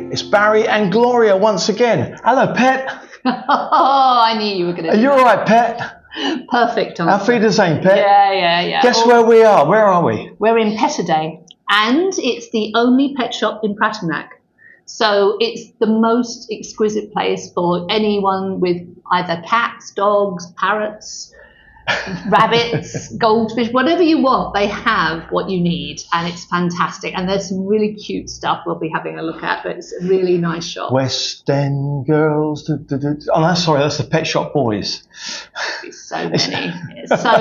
It's Barry and Gloria once again. Hello, Pet. Oh, I knew you were going to do that. Are you all right, Pet? Perfect. Auf Wiedersehen, Pet. Yeah. Guess where we are? Where are we? We're in Peturday, and it's the only pet shop in Phratumnak. So it's the most exquisite place for anyone with either cats, dogs, parrots, rabbits, goldfish, whatever you want. They have what you need, and it's fantastic. And there's some really cute stuff we'll be having a look at, but it's a really nice shop. West End girls. Oh, no, sorry, that's the Pet Shop Boys. So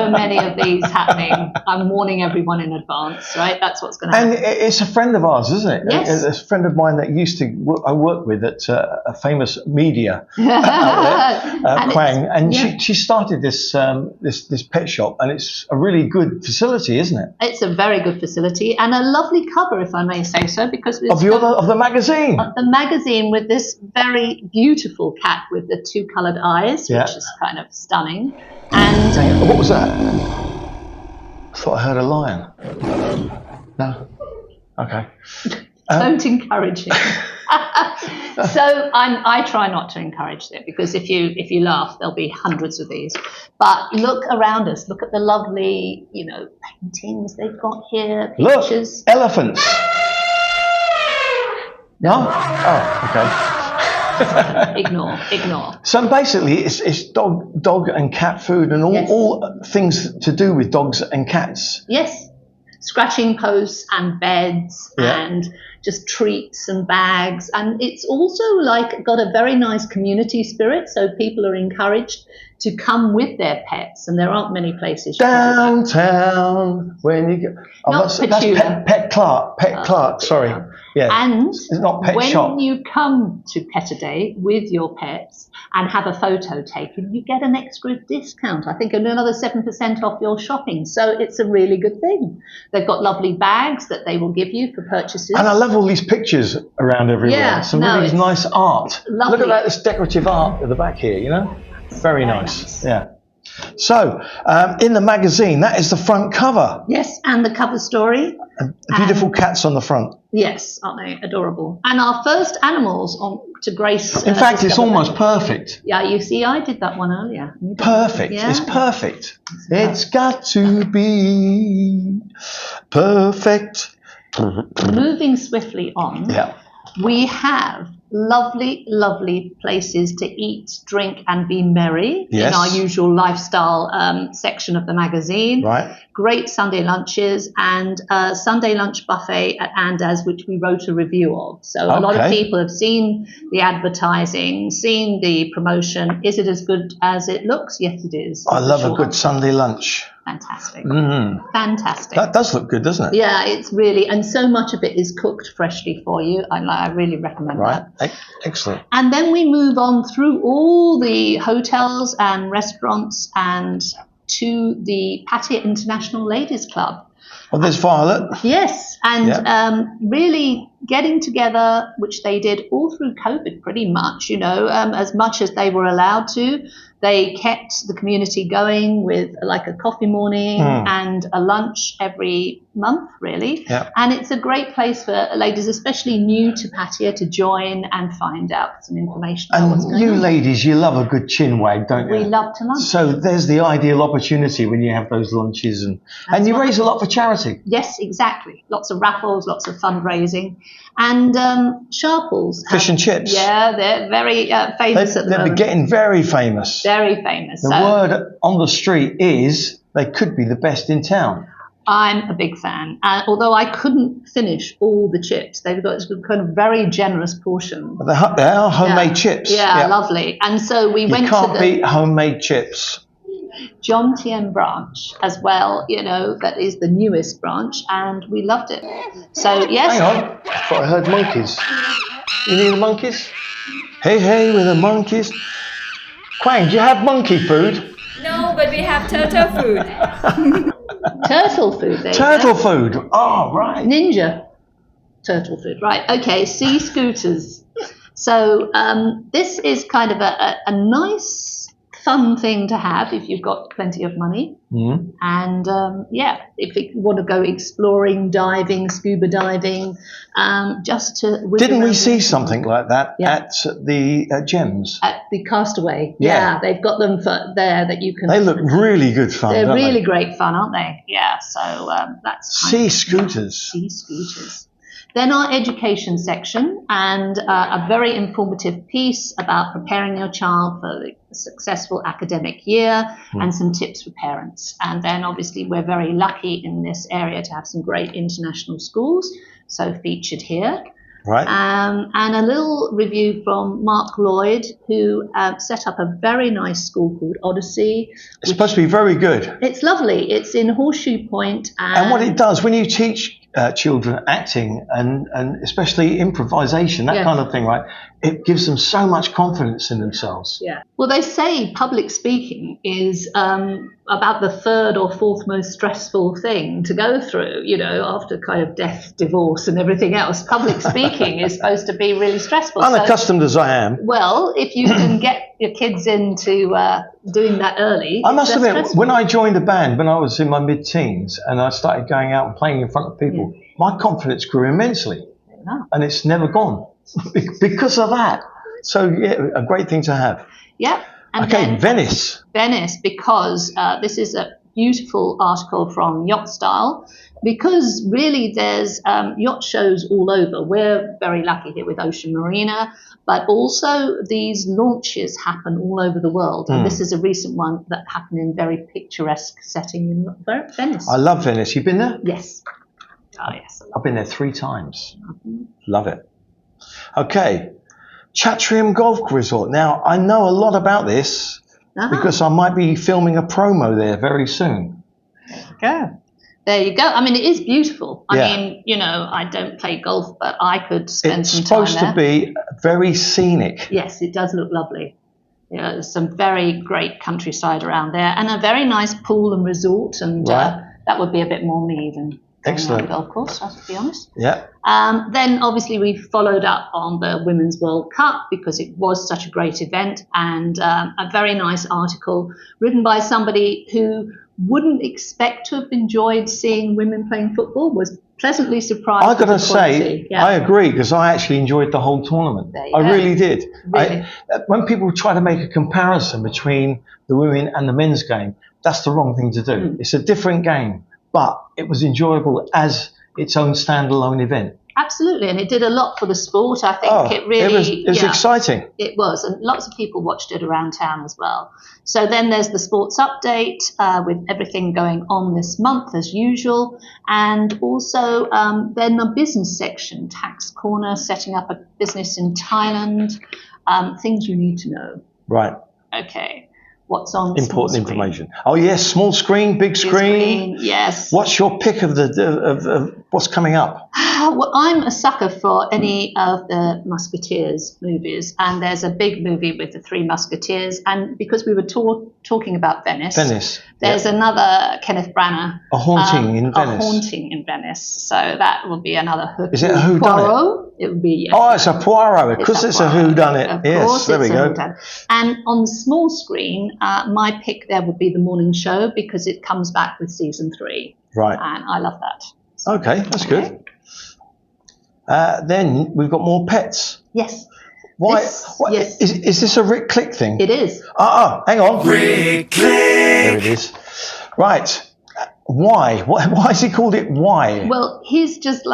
many of these happening. I'm warning everyone in advance, right? That's what's going to happen. And it's a friend of ours, isn't it? Yes. It's a friend of mine that used to I work with at a famous media outlet, Quang, and she started this pet shop, and it's a really good facility, isn't it? It's a very good facility and a lovely cover, if I may say so, because it's of the magazine. Of the magazine, with this very beautiful cat with the two coloured eyes, which is kind of stunning. And what was that? I thought I heard a lion. No. Okay. Don't encourage it. So I try not to encourage it, because if you laugh, there'll be hundreds of these. But look around us. Look at the lovely, paintings they've got here. Pictures. Look, elephants. No? Oh, okay. Ignore. So basically, it's dog and cat food and all things to do with dogs and cats. Yes. Scratching posts and beds and just treats and bags, and it's also got a very nice community spirit, so people are encouraged to come with their pets, and there aren't many places downtown when you go. That's Pet Clark, sorry. Yeah. And it's not Pet when Shop. you come to Peturday with your pets and have a photo taken, you get an extra discount. I think another 7% off your shopping. So it's a really good thing. They've got lovely bags that they will give you for purchases. And I love all these pictures around everywhere. Yeah, Some really nice art. Lovely. Look at this decorative art at the back here, Very nice. Yeah. So, in the magazine, that is the front cover. Yes, and the cover story. Beautiful cats on the Front. Yes, aren't they adorable? And our first animals to grace. In fact, it's almost perfect. Yeah, you see, I did that one earlier. Perfect. Yeah. It's perfect. It's got to be perfect. Moving swiftly on. Yeah. We have lovely places to eat, drink, and be merry in our usual lifestyle section of the magazine. Right. Great Sunday lunches and a Sunday lunch buffet at Andas, which we wrote a review of. So a lot of people have seen the advertising, seen the promotion. Is it as good as it looks? Yes, it is. I love a good Sunday lunch. Fantastic. Mm-hmm. Fantastic. That does look good, doesn't it? Yeah, it's really, and so much of it is cooked freshly for you. I really recommend that. Excellent. And then we move on through all the hotels and restaurants and to the Pattaya International Ladies Club. Well, there's Violet. Yes, and really getting together, which they did all through COVID pretty much, as much as they were allowed to. They kept the community going with a coffee morning and a lunch every month, really. Yeah. And it's a great place for ladies, especially new to Pattaya, to join and find out some information about what's going on. And you ladies, you love a good chin wag, don't you? We love to lunch. So there's the ideal opportunity when you have those lunches, and you raise a lot for charity. Yes, exactly. Lots of raffles, lots of fundraising. And Sharples. Fish and chips. Yeah, they're very famous at the moment. They're getting very famous. Very famous. The word on the street is they could be the best in town. I'm a big fan. Although I couldn't finish all the chips. They've got a kind of very generous portion. They are homemade chips. Yeah, lovely. And so we went to the... You can't beat homemade chips. John Tien branch as well, that is the newest branch, and we loved it. So, yes. Hang on. I thought I heard monkeys. You need the monkeys? Hey, with the monkeys. Quang, do you have monkey food? No, but we have turtle food. Turtle food, Turtle food. Oh, right. Ninja turtle food. Right, okay, sea scooters. So this is kind of a nice fun thing to have if you've got plenty of money. Mm. And if you want to go exploring, diving, scuba diving, just to. Didn't we see something like that at the Gems? At the Castaway. Yeah. They've got them there that you can. They look really good fun. They're don't really they? great fun, aren't they? Yeah. So that's sea scooters. Sea scooters. Then our education section, and a very informative piece about preparing your child for a successful academic year and some tips for parents. And then obviously we're very lucky in this area to have some great international schools, so featured here. Right. And a little review from Mark Lloyd, who set up a very nice school called Odyssey. It's supposed to be very good. It's lovely. It's in Horseshoe Point. And what it does, when you teach children acting and especially improvisation, that kind of thing, right, it gives them so much confidence in themselves. Yeah. Well, they say public speaking is about the third or fourth most stressful thing to go through, after kind of death, divorce and everything else. Public speaking is supposed to be really stressful. Unaccustomed as I am. Well, if you can get your kids into doing that early. I must admit, when I joined a band when I was in my mid-teens and I started going out and playing in front of people, my confidence grew immensely. And it's never gone because of that. So, a great thing to have. Yeah. And okay, then Venice. Venice, because this is a beautiful article from Yacht Style, because really there's yacht shows all over. We're very lucky here with Ocean Marina, but also these launches happen all over the world. And this is a recent one that happened in a very picturesque setting in Venice. I love Venice. You've been there? Yes. Oh, yes. I've been there 3 times. Love it. Okay. Chatrium Golf Resort. Now, I know a lot about this because I might be filming a promo there very soon. There you go. I mean, it is beautiful. I mean, I don't play golf, but I could spend some time there. It's supposed to be very scenic. Yes, it does look lovely. There's some very great countryside around there and a very nice pool and resort. And that would be a bit more me than excellent golf course, I have to be honest. Yeah. Then obviously we followed up on the Women's World Cup because it was such a great event, and a very nice article written by somebody who wouldn't expect to have enjoyed seeing women playing football, was pleasantly surprised. I've got to say, I agree, because I actually enjoyed the whole tournament. I really did. Really? When people try to make a comparison between the women and the men's game, that's the wrong thing to do. It's a different game, but it was enjoyable as its own standalone event. Absolutely, and it did a lot for the sport. I think it really... It was exciting. It was, and lots of people watched it around town as well. So then there's the sports update with everything going on this month as usual, and also then the business section, Tax Corner, setting up a business in Thailand, things you need to know. Right. Okay. What's on important information. Oh yes, small screen, big screen. Yes. What's your pick of of what's coming up? Well, I'm a sucker for any of the Musketeers movies, and there's a big movie with the 3 Musketeers. And because we were talking about Venice, there's another Kenneth Branagh. A Haunting in Venice. A Haunting in Venice. So that will be another. Is it a whodunit? It would be. Yes. Oh, it's a Poirot because it's a whodunit. Yes, there we go. And on the small screen, my pick there would be The Morning Show because it comes back with season 3. Right. And I love that. Okay, that's good. Then we've got more pets. Yes. Why? Is this a Rick Click thing? It is. Hang on. Rick Click. There it is. Right. Why? Why has he called it Why? Well, he's just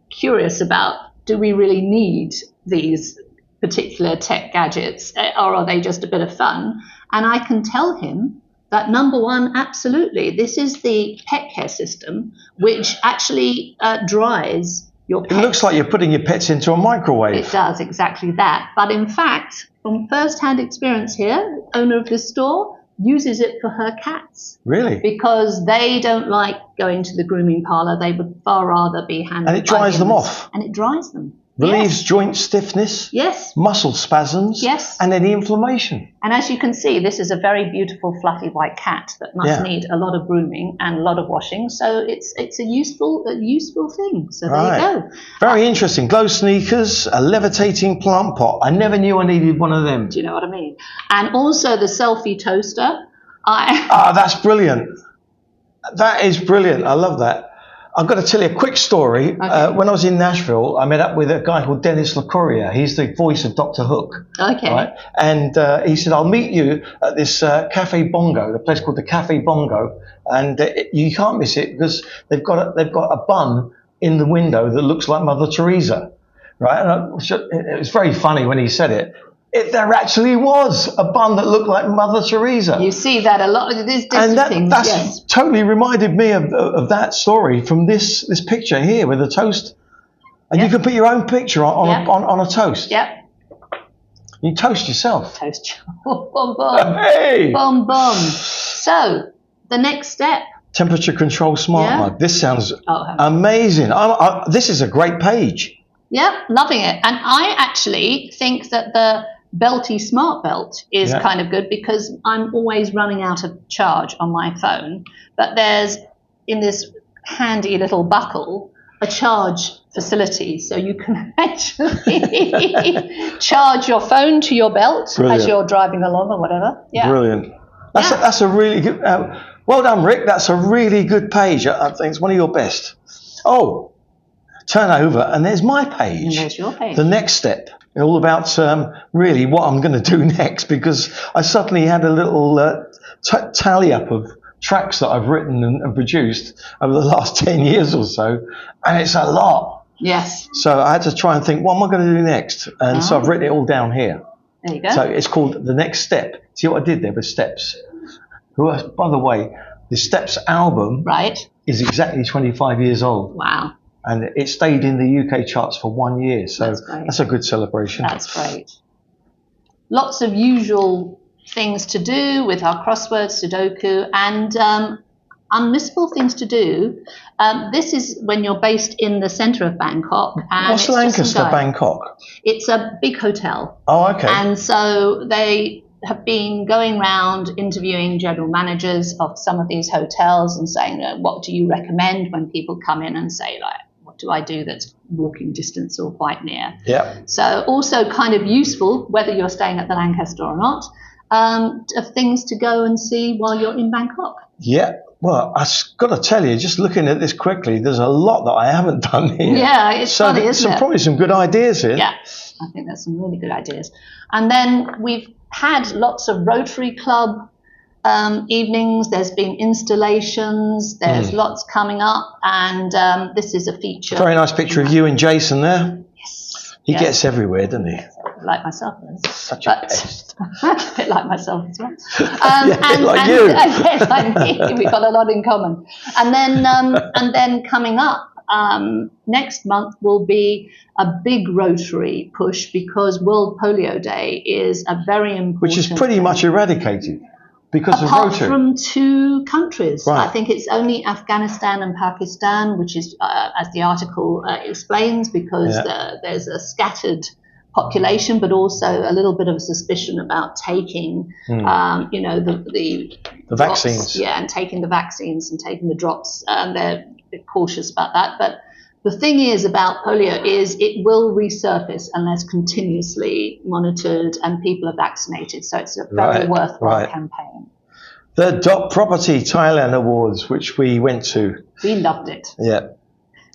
curious about, do we really need these particular tech gadgets, or are they just a bit of fun? And I can tell him that number one, absolutely, this is the pet care system, which actually dries your pets. It looks like you're putting your pets into a microwave. It does exactly that. But in fact, from first-hand experience here, the owner of this store uses it for her cats. Really? Because they don't like going to the grooming parlour. They would far rather be handled. And it dries them off. And it dries them. relieves joint stiffness, Yes. muscle spasms, Yes. and any inflammation. And as you can see, this is a very beautiful, fluffy white cat that must need a lot of grooming and a lot of washing. So it's a useful thing. So there you go. Very interesting. Glow sneakers, a levitating plant pot. I never knew I needed one of them. Do you know what I mean? And also the selfie toaster. That's brilliant. That is brilliant. I love that. I've got to tell you a quick story. Okay. When I was in Nashville, I met up with a guy called Dennis LaCourier. He's the voice of Dr. Hook. Okay. Right? And he said, I'll meet you at this Cafe Bongo, the place called the Cafe Bongo. And you can't miss it because they've got a bun in the window that looks like Mother Teresa. Right? And it was very funny when he said it. There actually was a bun that looked like Mother Teresa. You see that a lot. These And things. that's Yes. totally reminded me of that story from this picture here with the toast. And you can put your own picture on a toast. Yep. You toast yourself. Toast. Boom, boom. Hey! Boom, boom. So the next step. Temperature control smart mug. This sounds amazing. This is a great page. Yep, loving it. And I actually think that the Belty Smart Belt is kind of good because I'm always running out of charge on my phone. But there's, in this handy little buckle, a charge facility. So you can actually charge your phone to your belt as you're driving along or whatever. Yeah. Brilliant. That's a really good... well done, Rick. That's a really good page. I think it's one of your best. Oh, turn over and there's my page. And there's your page. The next step. All about really what I'm going to do next, because I suddenly had a little tally up of tracks that I've written and produced over the last 10 years or so, and it's a lot. Yes. So I had to try and think, what am I going to do next? And so I've written it all down here. There you go. So it's called The Next Step. See what I did there with Steps? By the way, the Steps album is exactly 25 years old. Wow. And it stayed in the UK charts for 1 year, so that's a good celebration. That's great. Lots of usual things to do with our crosswords, Sudoku, and unmissable things to do. This is when you're based in the centre of Bangkok. And what's Lancaster, Bangkok? It's a big hotel. Oh, okay. And so they have been going around interviewing general managers of some of these hotels and saying, what do you recommend when people come in and say, like, what do I do that's walking distance or quite near? Yeah. So also kind of useful, whether you're staying at the Lancaster or not, of things to go and see while you're in Bangkok. Yeah. Well, I've got to tell you, just looking at this quickly, there's a lot that I haven't done here. Yeah, it's funny, isn't it? Probably some good ideas here. Yeah, I think there's some really good ideas. And then we've had lots of Rotary Club evenings. There's been installations. There's lots coming up, and this is a feature. Very nice picture of you and Jason there. Yes. He gets everywhere, doesn't he? Like myself. Such a pest. A bit like myself as well. Like you. Yes, like me. We've got a lot in common. And then coming up next month will be a big Rotary push, because World Polio Day is a very important. Which is pretty much eradicated because of Rotary. Apart from 2 countries. Right. I think it's only Afghanistan and Pakistan, which is, as the article explains, because there's a scattered population, but also a little bit of a suspicion about taking, the vaccines. Drops, and taking the vaccines and taking the drops. They're a bit cautious about that. But the thing is about polio is it will resurface unless continuously monitored and people are vaccinated. So it's a very worthwhile campaign. The Dot Property Thailand Awards, which we went to. We loved it. Yeah.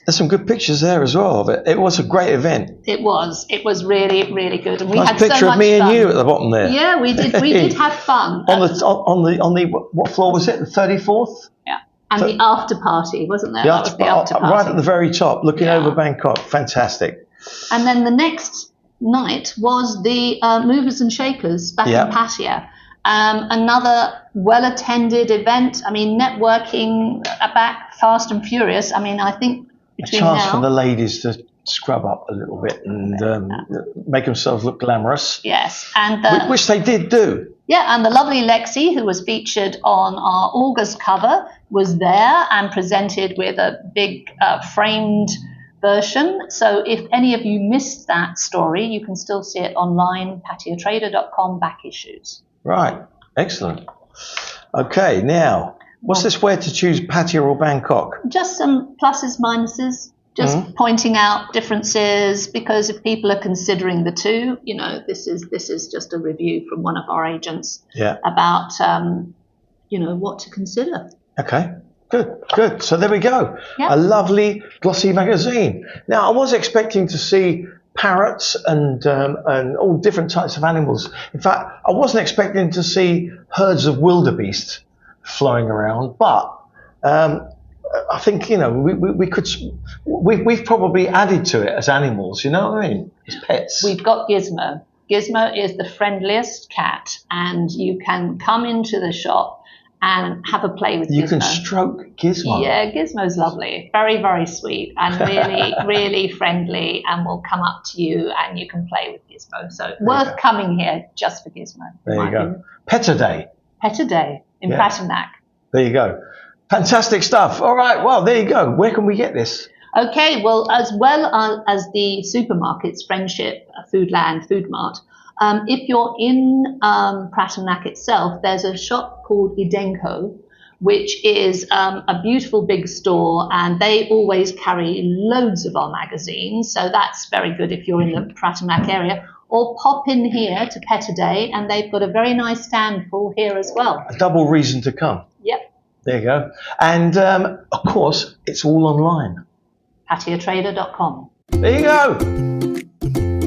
There's some good pictures there as well of it. It was a great event. It was. It was really, really good. And we nice had picture so much of me fun. and you at the bottom there. Yeah, we did. We did have fun. on the what floor was it? The 34th? Yeah. And the after party, wasn't there? That was the after party. Right at the very top, looking over Bangkok. Fantastic. And then the next night was the Movers and Shakers back in Pattaya. Another well-attended event. I mean, networking back fast and furious. I mean, I think between a chance for the ladies to scrub up a little bit and make themselves look glamorous. Yes, and which they did do. Yeah, and the lovely Lexi, who was featured on our August cover, was there and presented with a big framed version. So if any of you missed that story, you can still see it online, pattaytrader.com, back issues. Right, excellent. Okay, now, what's this where to choose Pattaya or Bangkok? Just some pluses, minuses, just pointing out differences, because if people are considering the two, you know, this is just a review from one of our agents about, you know, what to consider. Okay. Good. So there we go. Yep. A lovely glossy magazine. Now, I was expecting to see parrots and all different types of animals. In fact, I wasn't expecting to see herds of wildebeest flowing around. But I think, you know, we've probably added to it as animals. You know what I mean? As pets. We've got Gizmo. Gizmo is the friendliest cat, and you can come into the shop and have a play with Gizmo. You can stroke Gizmo. Yeah, Gizmo's lovely. Very, very sweet and really, really friendly, and will come up to you and you can play with Gizmo. So worth coming here just for Gizmo. There you go. Peturday. Peturday in Phratumnak. There you go. Fantastic stuff. All right, well, there you go. Where can we get this? Okay, well as the supermarkets, Friendship, Foodland, Foodmart, if you're in Phratumnak itself, there's a shop called Idenko, which is a beautiful big store, and they always carry loads of our magazines, so that's very good if you're in the Phratumnak area. Or pop in here to Peturday, and they've got a very nice stand full here as well. A double reason to come. Yep. There you go. And, of course, it's all online. pattaytrader.com. There you go.